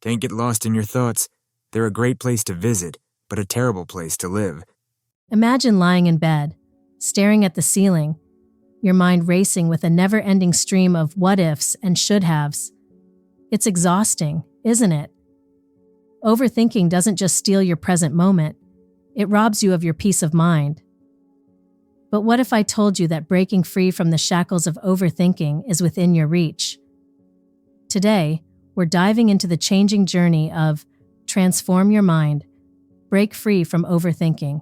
Can't get lost in your thoughts. They're a great place to visit, but a terrible place to live. Imagine lying in bed, staring at the ceiling, your mind racing with a never-ending stream of what-ifs and should-haves. It's exhausting, isn't it? Overthinking doesn't just steal your present moment, it robs you of your peace of mind. But what if I told you that breaking free from the shackles of overthinking is within your reach? Today, we're diving into the changing journey of transform your mind, break free from overthinking.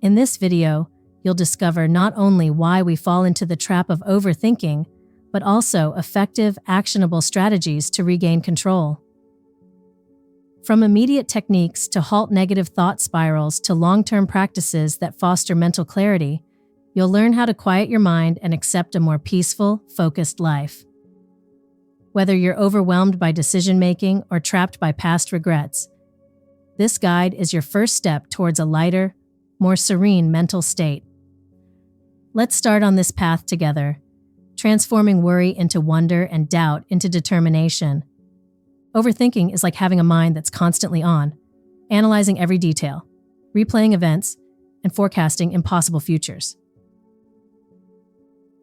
In this video, you'll discover not only why we fall into the trap of overthinking, but also effective, actionable strategies to regain control. From immediate techniques to halt negative thought spirals to long-term practices that foster mental clarity, you'll learn how to quiet your mind and accept a more peaceful, focused life. Whether you're overwhelmed by decision-making or trapped by past regrets, this guide is your first step towards a lighter, more serene mental state. Let's start on this path together, transforming worry into wonder and doubt into determination. Overthinking is like having a mind that's constantly on, analyzing every detail, replaying events, and forecasting impossible futures.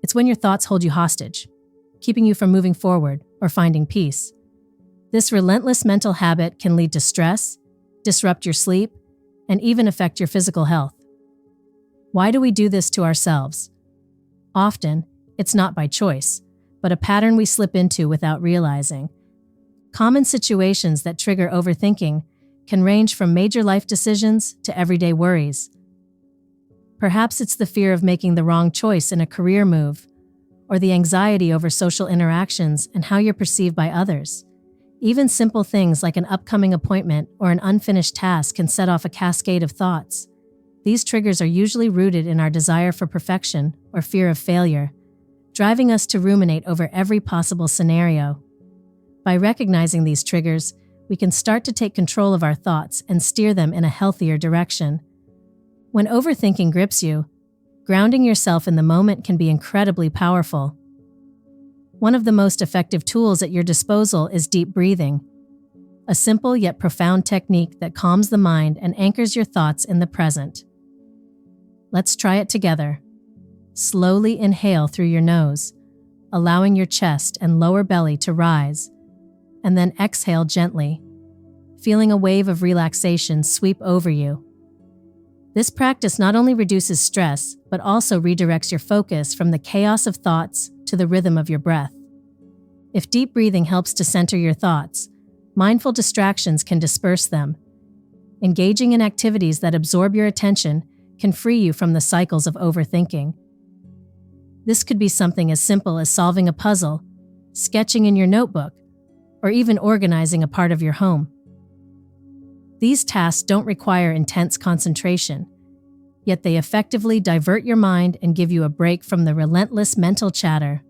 It's when your thoughts hold you hostage, keeping you from moving forward or finding peace. This relentless mental habit can lead to stress, disrupt your sleep, and even affect your physical health. Why do we do this to ourselves? Often, it's not by choice, but a pattern we slip into without realizing. Common situations that trigger overthinking can range from major life decisions to everyday worries. Perhaps it's the fear of making the wrong choice in a career move, or the anxiety over social interactions and how you're perceived by others. Even simple things like an upcoming appointment or an unfinished task can set off a cascade of thoughts. These triggers are usually rooted in our desire for perfection or fear of failure, driving us to ruminate over every possible scenario. By recognizing these triggers, we can start to take control of our thoughts and steer them in a healthier direction. When overthinking grips you, grounding yourself in the moment can be incredibly powerful. One of the most effective tools at your disposal is deep breathing, a simple yet profound technique that calms the mind and anchors your thoughts in the present. Let's try it together. Slowly inhale through your nose, allowing your chest and lower belly to rise, and then exhale gently, feeling a wave of relaxation sweep over you. This practice not only reduces stress, but also redirects your focus from the chaos of thoughts to the rhythm of your breath. If deep breathing helps to center your thoughts, mindful distractions can disperse them. Engaging in activities that absorb your attention can free you from the cycles of overthinking. This could be something as simple as solving a puzzle, sketching in your notebook, or even organizing a part of your home. These tasks don't require intense concentration, yet they effectively divert your mind and give you a break from the relentless mental chatter.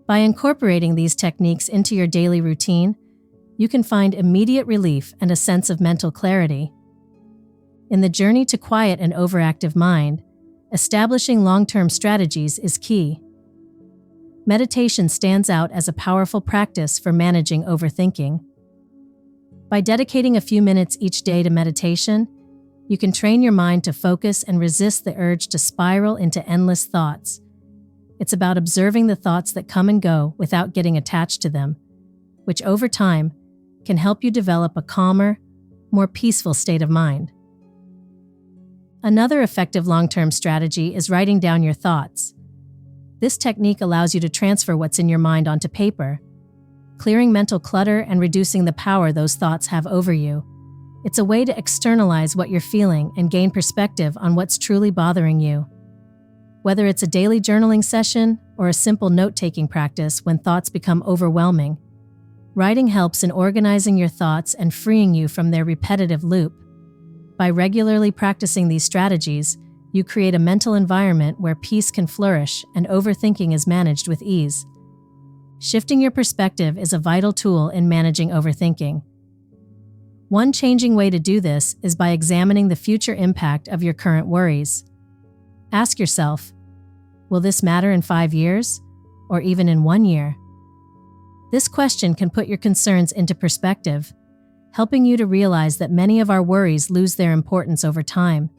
By incorporating these techniques into your daily routine, you can find immediate relief and a sense of mental clarity. In the journey to quiet an overactive mind, establishing long-term strategies is key. Meditation stands out as a powerful practice for managing overthinking. By dedicating a few minutes each day to meditation, you can train your mind to focus and resist the urge to spiral into endless thoughts. It's about observing the thoughts that come and go without getting attached to them, which over time can help you develop a calmer, more peaceful state of mind. Another effective long-term strategy is writing down your thoughts. This technique allows you to transfer what's in your mind onto paper, clearing mental clutter and reducing the power those thoughts have over you. It's a way to externalize what you're feeling and gain perspective on what's truly bothering you. Whether it's a daily journaling session or a simple note-taking practice when thoughts become overwhelming, writing helps in organizing your thoughts and freeing you from their repetitive loop. By regularly practicing these strategies, you create a mental environment where peace can flourish and overthinking is managed with ease. Shifting your perspective is a vital tool in managing overthinking. One changing way to do this is by examining the future impact of your current worries. Ask yourself, will this matter in 5 years, or even in 1 year? This question can put your concerns into perspective, helping you to realize that many of our worries lose their importance over time.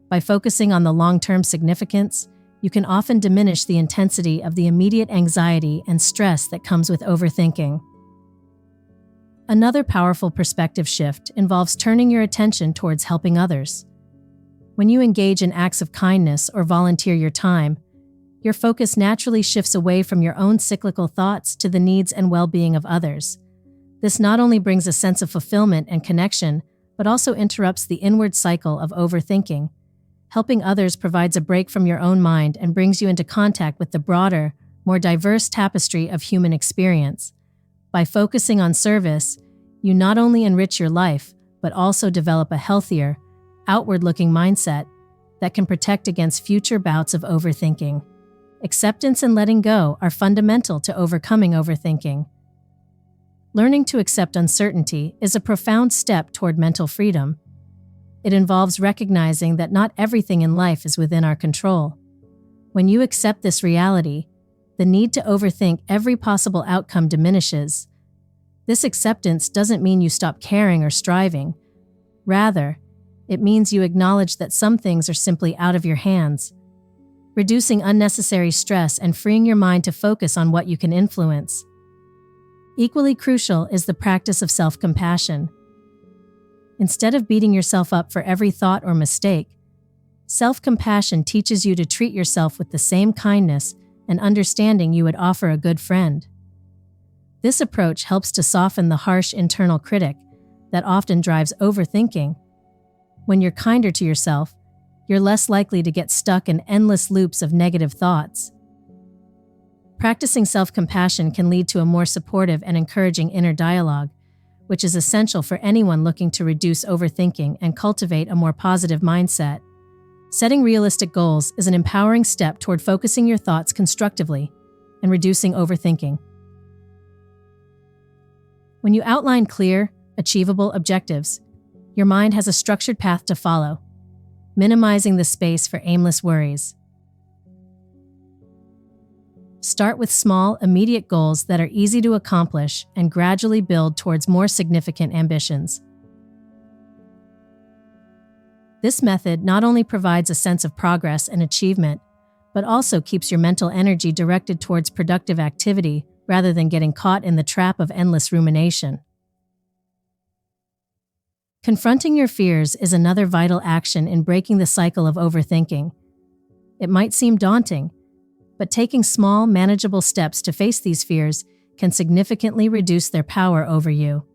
By focusing on the long-term significance, you can often diminish the intensity of the immediate anxiety and stress that comes with overthinking. Another powerful perspective shift involves turning your attention towards helping others. When you engage in acts of kindness or volunteer your time, your focus naturally shifts away from your own cyclical thoughts to the needs and well-being of others. This not only brings a sense of fulfillment and connection, but also interrupts the inward cycle of overthinking. Helping others provides a break from your own mind and brings you into contact with the broader, more diverse tapestry of human experience. By focusing on service, you not only enrich your life, but also develop a healthier, outward-looking mindset that can protect against future bouts of overthinking. Acceptance and letting go are fundamental to overcoming overthinking. Learning to accept uncertainty is a profound step toward mental freedom. It involves recognizing that not everything in life is within our control. When you accept this reality, the need to overthink every possible outcome diminishes. This acceptance doesn't mean you stop caring or striving. Rather, it means you acknowledge that some things are simply out of your hands, reducing unnecessary stress and freeing your mind to focus on what you can influence. Equally crucial is the practice of self-compassion. Instead of beating yourself up for every thought or mistake, self-compassion teaches you to treat yourself with the same kindness and understanding you would offer a good friend. This approach helps to soften the harsh internal critic that often drives overthinking. When you're kinder to yourself, you're less likely to get stuck in endless loops of negative thoughts. Practicing self-compassion can lead to a more supportive and encouraging inner dialogue, which is essential for anyone looking to reduce overthinking and cultivate a more positive mindset. Setting realistic goals is an empowering step toward focusing your thoughts constructively and reducing overthinking. When you outline clear, achievable objectives, your mind has a structured path to follow, minimizing the space for aimless worries. Start with small, immediate goals that are easy to accomplish and gradually build towards more significant ambitions. This method not only provides a sense of progress and achievement, but also keeps your mental energy directed towards productive activity rather than getting caught in the trap of endless rumination. Confronting your fears is another vital action in breaking the cycle of overthinking. It might seem daunting, but taking small, manageable steps to face these fears can significantly reduce their power over you.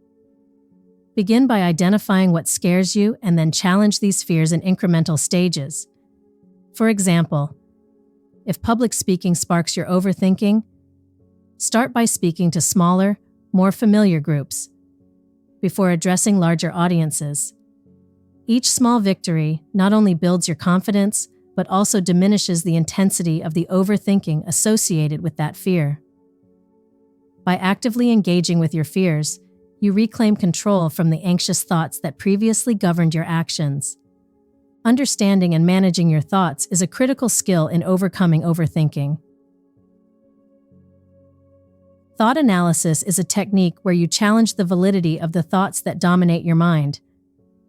Begin by identifying what scares you and then challenge these fears in incremental stages. For example, if public speaking sparks your overthinking, start by speaking to smaller, more familiar groups before addressing larger audiences. Each small victory not only builds your confidence, but also diminishes the intensity of the overthinking associated with that fear. By actively engaging with your fears, you reclaim control from the anxious thoughts that previously governed your actions. Understanding and managing your thoughts is a critical skill in overcoming overthinking. Thought analysis is a technique where you challenge the validity of the thoughts that dominate your mind.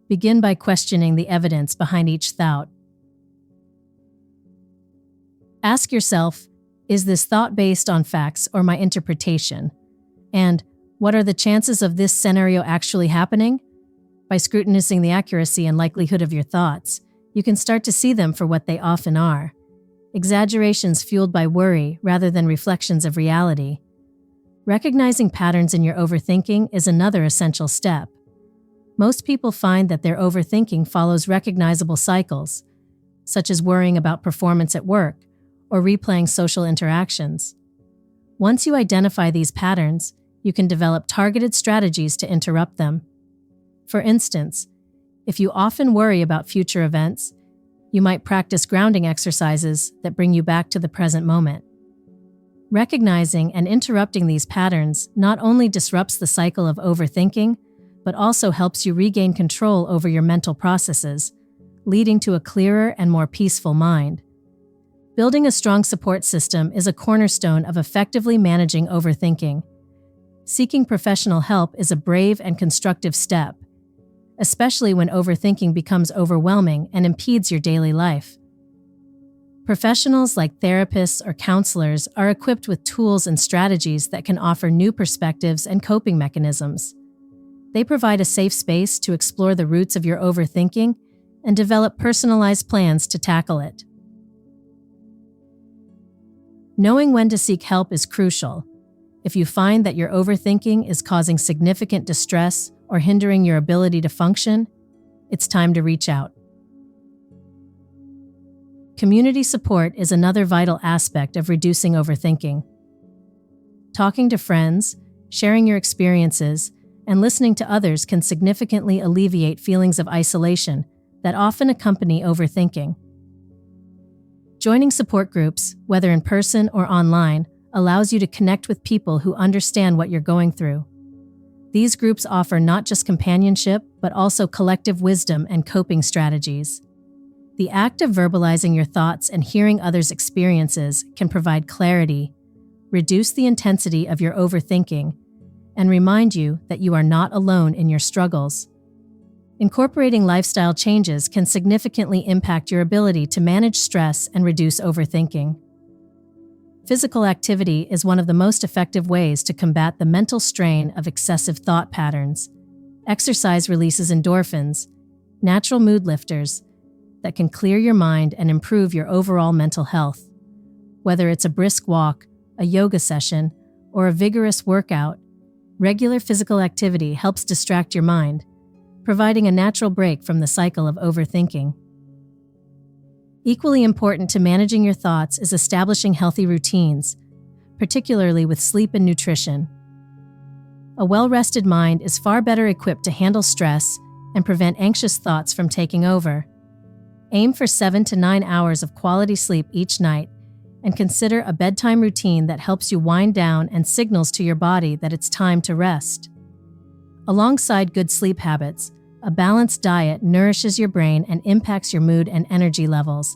Begin by questioning the evidence behind each thought. Ask yourself, is this thought based on facts or my interpretation? And what are the chances of this scenario actually happening? By scrutinizing the accuracy and likelihood of your thoughts, you can start to see them for what they often are: exaggerations fueled by worry rather than reflections of reality. Recognizing patterns in your overthinking is another essential step. Most people find that their overthinking follows recognizable cycles, such as worrying about performance at work or replaying social interactions. Once you identify these patterns, you can develop targeted strategies to interrupt them. For instance, if you often worry about future events, you might practice grounding exercises that bring you back to the present moment. Recognizing and interrupting these patterns not only disrupts the cycle of overthinking, but also helps you regain control over your mental processes, leading to a clearer and more peaceful mind. Building a strong support system is a cornerstone of effectively managing overthinking. Seeking professional help is a brave and constructive step, especially when overthinking becomes overwhelming and impedes your daily life. Professionals like therapists or counselors are equipped with tools and strategies that can offer new perspectives and coping mechanisms. They provide a safe space to explore the roots of your overthinking and develop personalized plans to tackle it. Knowing when to seek help is crucial. If you find that your overthinking is causing significant distress or hindering your ability to function, it's time to reach out. Community support is another vital aspect of reducing overthinking. Talking to friends, sharing your experiences, and listening to others can significantly alleviate feelings of isolation that often accompany overthinking. Joining support groups, whether in person or online, allows you to connect with people who understand what you're going through. These groups offer not just companionship, but also collective wisdom and coping strategies. The act of verbalizing your thoughts and hearing others' experiences can provide clarity, reduce the intensity of your overthinking, and remind you that you are not alone in your struggles. Incorporating lifestyle changes can significantly impact your ability to manage stress and reduce overthinking. Physical activity is one of the most effective ways to combat the mental strain of excessive thought patterns. Exercise releases endorphins, natural mood lifters, that can clear your mind and improve your overall mental health. Whether it's a brisk walk, a yoga session, or a vigorous workout, regular physical activity helps distract your mind, providing a natural break from the cycle of overthinking. Equally important to managing your thoughts is establishing healthy routines, particularly with sleep and nutrition. A well-rested mind is far better equipped to handle stress and prevent anxious thoughts from taking over. Aim for 7 to 9 hours of quality sleep each night, and consider a bedtime routine that helps you wind down and signals to your body that it's time to rest. Alongside good sleep habits, a balanced diet nourishes your brain and impacts your mood and energy levels.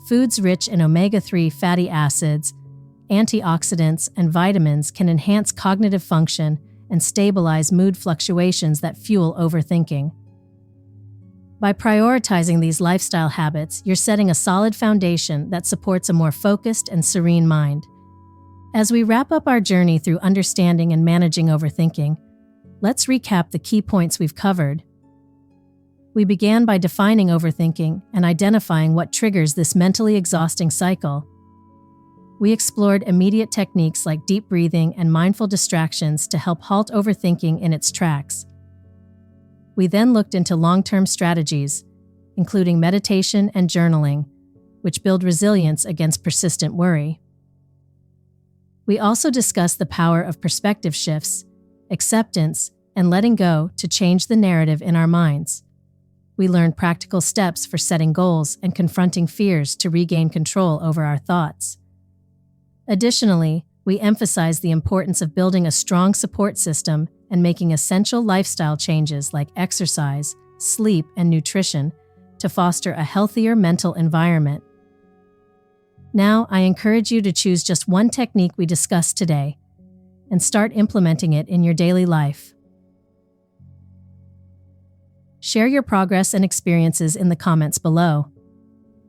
Foods rich in omega-3 fatty acids, antioxidants, and vitamins can enhance cognitive function and stabilize mood fluctuations that fuel overthinking. By prioritizing these lifestyle habits, you're setting a solid foundation that supports a more focused and serene mind. As we wrap up our journey through understanding and managing overthinking, let's recap the key points we've covered. We began by defining overthinking and identifying what triggers this mentally exhausting cycle. We explored immediate techniques like deep breathing and mindful distractions to help halt overthinking in its tracks. We then looked into long-term strategies, including meditation and journaling, which build resilience against persistent worry. We also discussed the power of perspective shifts, acceptance, and letting go to change the narrative in our minds. We learned practical steps for setting goals and confronting fears to regain control over our thoughts. Additionally, we emphasized the importance of building a strong support system and making essential lifestyle changes like exercise, sleep, and nutrition to foster a healthier mental environment. Now, I encourage you to choose just one technique we discussed today and start implementing it in your daily life. Share your progress and experiences in the comments below.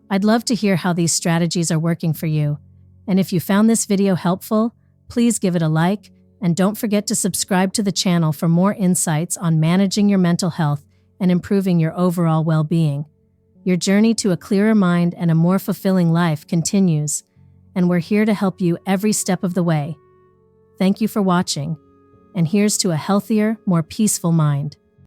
I'd love to hear how these strategies are working for you, and if you found this video helpful, please give it a like, and don't forget to subscribe to the channel for more insights on managing your mental health and improving your overall well-being. Your journey to a clearer mind and a more fulfilling life continues, and we're here to help you every step of the way. Thank you for watching, and here's to a healthier, more peaceful mind.